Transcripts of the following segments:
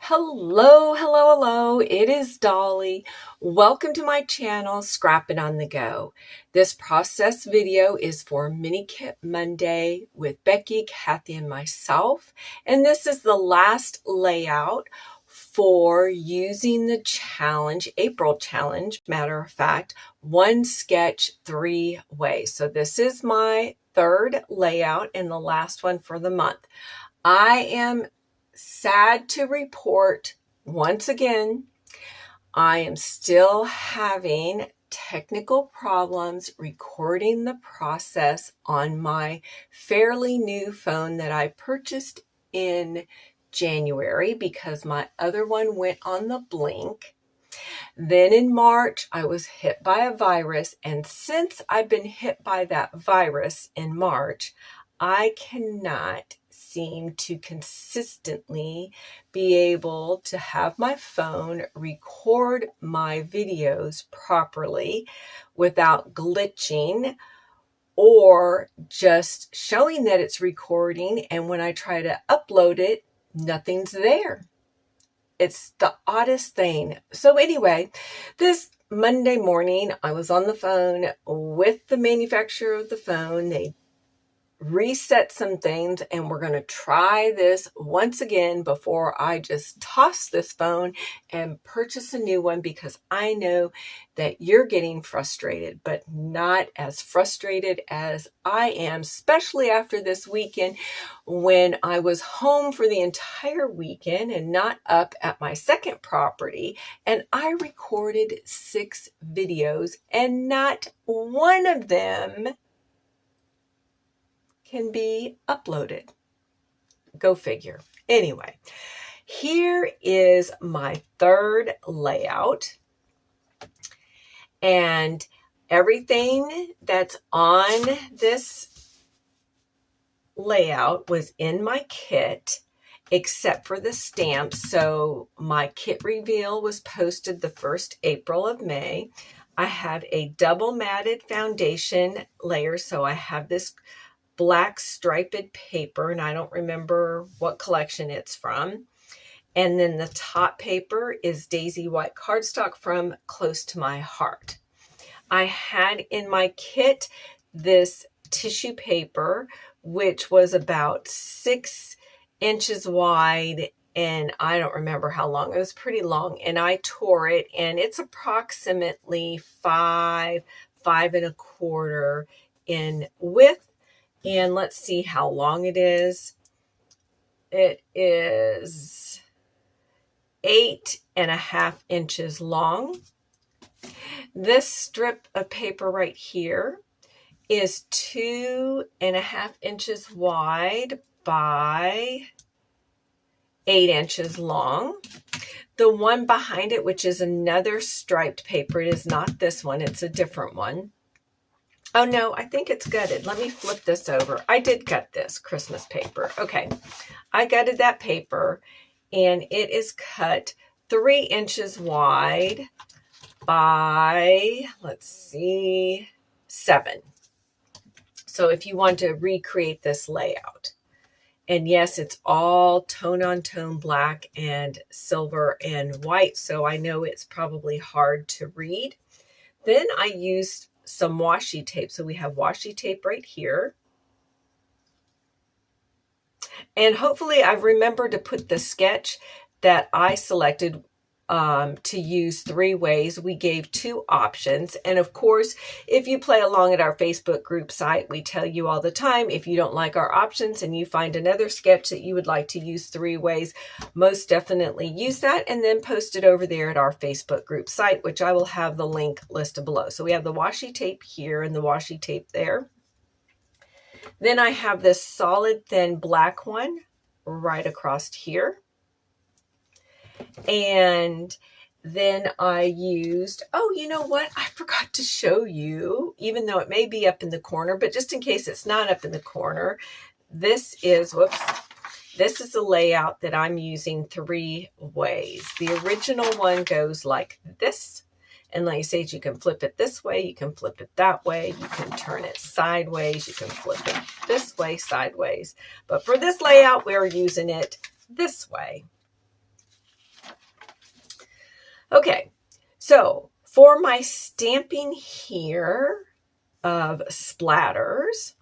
Hello, hello, hello. It is Dolly. Welcome to my channel, Scrapping on the Go. This process video is for Mini Kit Monday with Becky, Kathy, and myself. And this is the last layout for using the challenge, April challenge, matter of fact, one sketch 3 ways. So this is my third layout and the last one for the month. I am sad to report once again, I am still having technical problems recording the process on my fairly new phone that I purchased in January because my other one went on the blink. Then in March, I was hit by a virus. And since I've been hit by that virus in March, I cannot seem to consistently be able to have my phone record my videos properly without glitching or just showing that it's recording. And when I try to upload it, nothing's there. It's the oddest thing. So anyway, this Monday morning, I was on the phone with the manufacturer of the phone. They reset some things, and we're going to try this once again before I just toss this phone and purchase a new one, because I know that you're getting frustrated, but not as frustrated as I am, especially after this weekend when I was home for the entire weekend and not up at my second property, and I recorded 6 videos and not one of them can be uploaded. Go figure. Anyway, here is my third layout, and everything that's on this layout was in my kit except for the stamps. So my kit reveal was posted the 1st April of May. I have a double matted foundation layer, so I have this black striped paper, and I don't remember what collection it's from. And then the top paper is daisy white cardstock from Close to My Heart. I had in my kit this tissue paper, which was about 6 inches wide, and I don't remember how long. It was pretty long, and I tore it, and it's approximately 5.25 in width. And let's see how long it is. It is 8.5 inches long. This strip of paper right here is 2.5 inches wide by 8 inches long. The one behind it, which is another striped paper, it is not this one, it's a different one. Oh no, I think it's gutted. Let me flip this over. I did gut this Christmas paper. Okay, I gutted that paper, and it is cut 3 inches wide by, let's see, 7. So if you want to recreate this layout, and yes, it's all tone on tone black and silver and white, so I know it's probably hard to read. Then I used some washi tape. So we have washi tape right here. And hopefully I've remembered to put the sketch that I selected to use 3 ways. We gave 2 options. And of course, if you play along at our Facebook group site, we tell you all the time, if you don't like our options and you find another sketch that you would like to use 3 ways, most definitely use that and then post it over there at our Facebook group site, which I will have the link listed below. So we have the washi tape here and the washi tape there. Then I have this solid thin black one right across here. And then I used, oh, you know what? I forgot to show you, even though it may be up in the corner, but just in case it's not up in the corner, this is, this is a layout that I'm using 3 ways. The original one goes like this. And like I said, you can flip it this way, you can flip it that way, you can turn it sideways, you can flip it this way, sideways. But for this layout, we're using it this way. For my stamping here of splatters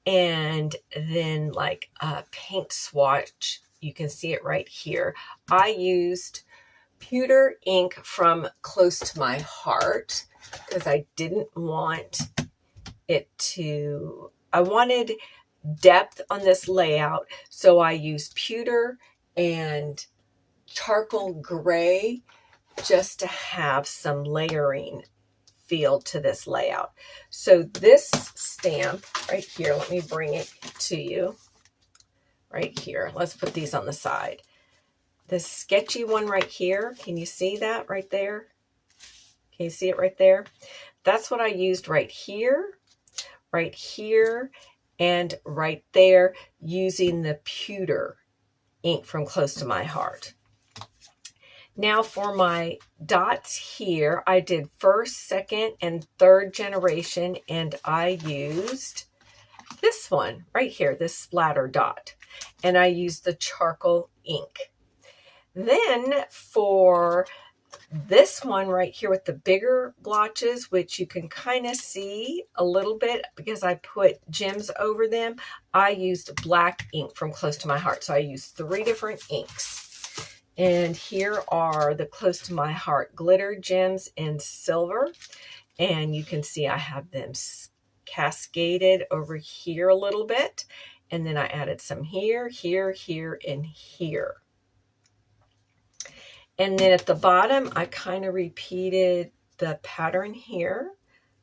and then like a paint swatch, you can see it right here. I used pewter ink from Close to My Heart because I didn't want it to, I wanted depth on this layout. So I used pewter and charcoal gray just to have some layering feel to this layout. So this stamp right here, let me bring it to you right here. Let's put these on the side. This sketchy one right here, can you see that right there? Can you see it right there? That's what I used right here, and right there, using the pewter ink from Close to My Heart. Now for my dots here, I did first, second, and third generation, and I used this one right here, this splatter dot, and I used the charcoal ink. Then for this one right here with the bigger blotches, which you can kind of see a little bit because I put gems over them, I used black ink from Close to My Heart. So I used 3 different inks. And here are the Close to My Heart glitter gems in silver. And you can see I have them cascaded over here a little bit. And then I added some here, here, here, and here. And then at the bottom, I kind of repeated the pattern here,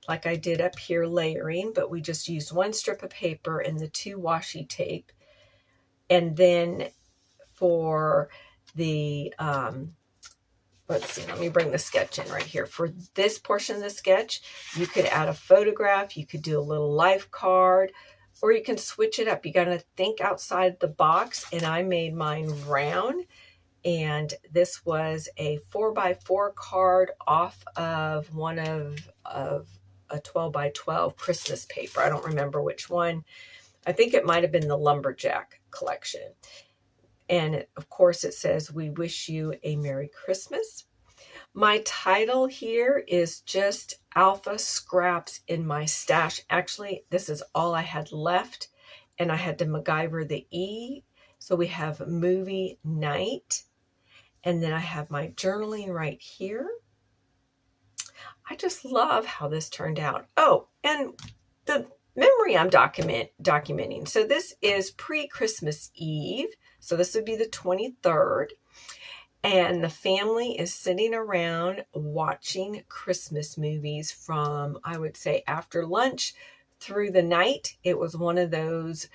like I did up here layering, but we just used 1 strip of paper and the 2 washi tape. And then for the, let's see, let me bring the sketch in right here. For this portion of the sketch, you could add a photograph, you could do a little life card, or you can switch it up. You got to think outside the box, and I made mine round. And this was a 4x4 card off of one of a 12x12 Christmas paper. I don't remember which one. I think it might have been the Lumberjack collection. And of course it says, "We wish you a Merry Christmas." My title here is just Alpha Scraps in My Stash. Actually, this is all I had left, and I had to MacGyver the E. So we have movie night. And then I have my journaling right here. I just love how this turned out. Oh, and the memory I'm documenting. So this is pre-Christmas Eve. So this would be the 23rd. And the family is sitting around watching Christmas movies from, I would say, after lunch through the night. It was one of those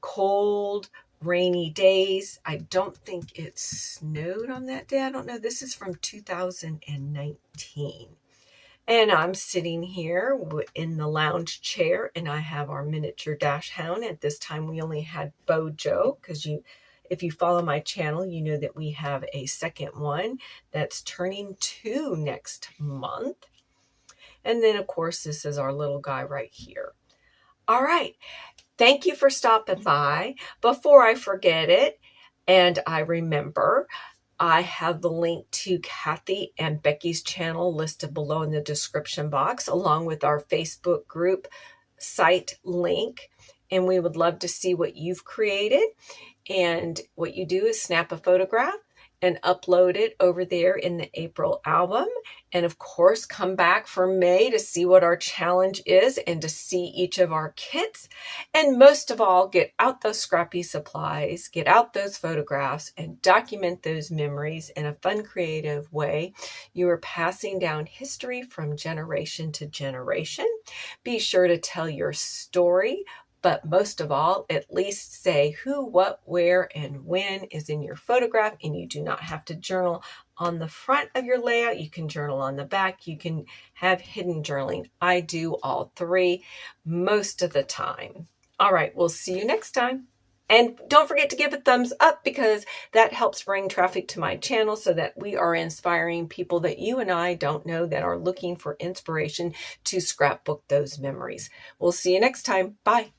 cold, rainy days. I don't think it snowed on that day. I don't know. This is from 2019. And I'm sitting here in the lounge chair, and I have our miniature dash hound. At this time, we only had Bojo, because if you follow my channel, you know that we have a second one that's turning 2 next month. And then, of course, this is our little guy right here. All right. Thank you for stopping by. Before I forget it, and I remember, I have the link to Kathy and Becky's channel listed below in the description box, along with our Facebook group site link. And we would love to see what you've created. And what you do is snap a photograph and upload it over there in the April album. And of course, come back for May to see what our challenge is and to see each of our kits. And most of all, get out those scrappy supplies, get out those photographs, and document those memories in a fun, creative way. You are passing down history from generation to generation. Be sure to tell your story. But most of all, at least say who, what, where, and when is in your photograph. And you do not have to journal on the front of your layout. You can journal on the back. You can have hidden journaling. I do all 3 most of the time. All right, we'll see you next time. And don't forget to give a thumbs up, because that helps bring traffic to my channel so that we are inspiring people that you and I don't know that are looking for inspiration to scrapbook those memories. We'll see you next time. Bye.